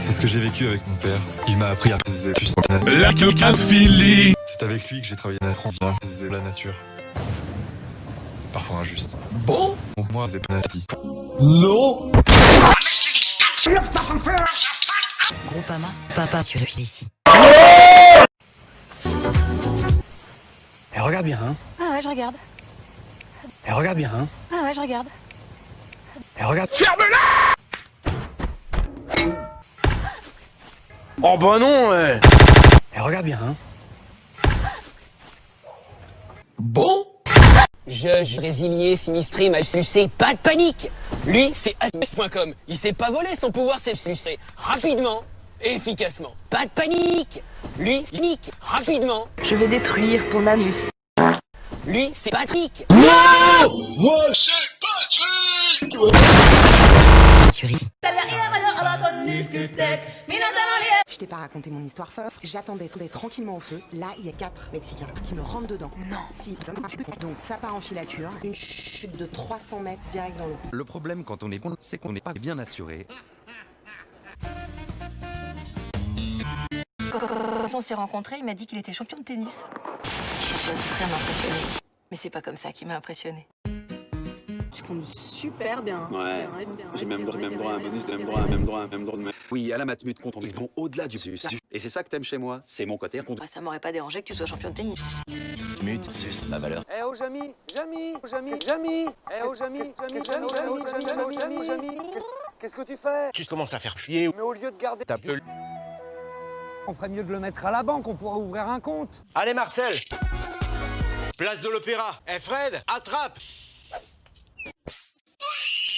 C'est ce que j'ai vécu avec mon père. Il m'a appris à apaiser la C'est avec lui que j'ai travaillé à apaiser la nature. Parfois injuste. Bon. Donc moi, c'est pas la vie. Non. Groupama, papa sur ici. Elle regarde bien, hein. Ah ouais, je regarde. Elle regarde bien, hein. Ah ouais, je regarde. Elle regarde. Ferme-la. Oh bah non, ouais. Elle regarde bien, hein. Bon. Je résilié, sinistré, malsucé, pas de panique. Lui, c'est Asmus.com. Il sait pas voler, son pouvoir c'est sucer. Rapidement et efficacement. Pas de panique. Lui, nique, rapidement. Je vais détruire ton anus. Lui, c'est Patrick. Non. Moi, c'est Patrick. Je t'ai pas raconté mon histoire folle. J'attendais tranquillement au feu. Là, il y a 4 Mexicains qui me rentrent dedans. Non. Si. Donc ça part en filature. Une chute de 300 mètres direct dans l'eau. Le problème quand on est bon, c'est qu'on n'est pas bien assuré. Quand on s'est rencontrés, il m'a dit qu'il était champion de tennis. Il cherchait à tout prix à m'impressionner. Mais c'est pas comme ça qu'il m'a impressionné. Tu conduis super bien. Ouais, j'ai même droit à un bonus, même droit à un... Oui, à la matmut, compte, on est au-delà du... Et c'est ça que t'aimes chez moi, c'est mon côté compte. Ça m'aurait pas dérangé que tu sois champion de tennis. Mute, sus, ma valeur. Eh oh Jamy. Eh oh Jamy. Qu'est-ce que tu fais? Tu commences à faire chier. Mais au lieu de garder ta gueule. On ferait mieux de le mettre à la banque, on pourra ouvrir un compte. Allez Marcel. Place de l'Opéra. Eh Fred, attrape.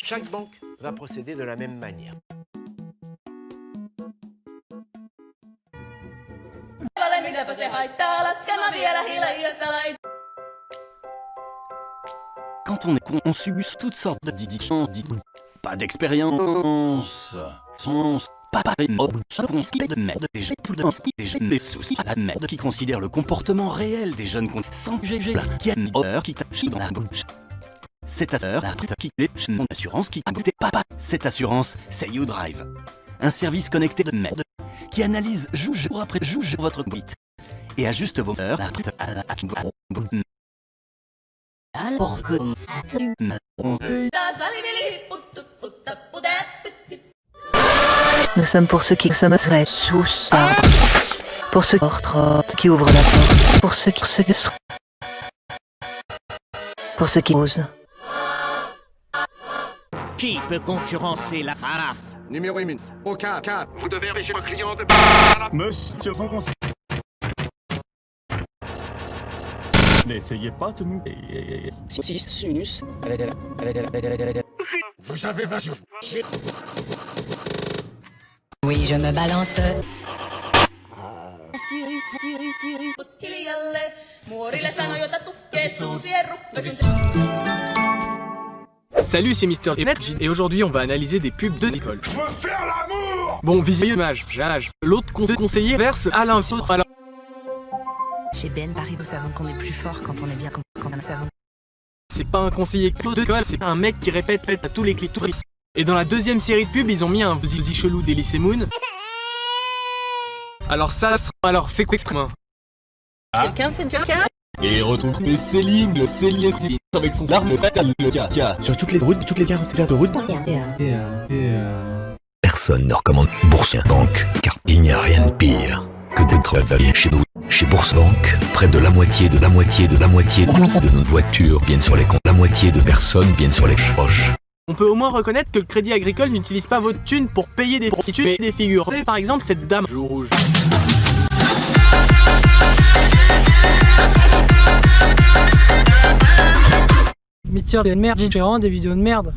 Chaque banque va procéder de la même manière. Quand on est con, on subit toutes sortes de diditions. Pas d'expérience. Pas pareil. De merde. Des soucis à la merde qui considèrent le comportement réel des jeunes cons sans GG. Qui a une horreur qui t'a dans la bouche. Cette assurance qui est mon assurance qui a goûté papa. Cette assurance, c'est YouDrive. Un service connecté de merde qui analyse jour après jour votre bite et ajuste vos heures alors que Nous sommes pour ceux qui sommes sous ça. Pour ceux qui ouvrent la porte. Pour ceux qui osent. Qui peut concurrencer la FARAF? Numéro 1, au 4. Vous devez afficher le client de... Monsieur sans conseil. N'essayez pas de nous... Sinus. Vous avez va sur... Oui, je me balance. Salut, c'est Mister Energy et aujourd'hui on va analyser des pubs de Nicole. Je veux faire l'amour. Bon, visionnage, j'âge. L'autre conseiller verse Alain Sautre. Chez Ben Paris, nous savons qu'on est plus fort quand on est bien quand nous savons. C'est pas un conseiller d'école, c'est un mec qui répète à tous les clitoris. Et dans la deuxième série de pubs, ils ont mis un zizi chelou d'Elysée Moon. Alors ça, c'est quoi extrêmement? Quelqu'un fait du caca? Et retrouver Céline, le Céline avec son arme fatale, le caca. Sur toutes les routes, toutes les cartes de route. Personne ne recommande Bourse Banque, car il n'y a rien de pire que d'être avalié chez nous. Chez Bourse Banque, près de la moitié de nos voitures viennent sur les comptes. La moitié de personnes viennent sur les poches. On peut au moins reconnaître que le Crédit Agricole n'utilise pas votre thune pour payer des prostituées, mais des figures. Par exemple, cette dame. Rouge. Mais tire des merdes différentes, des vidéos de merde.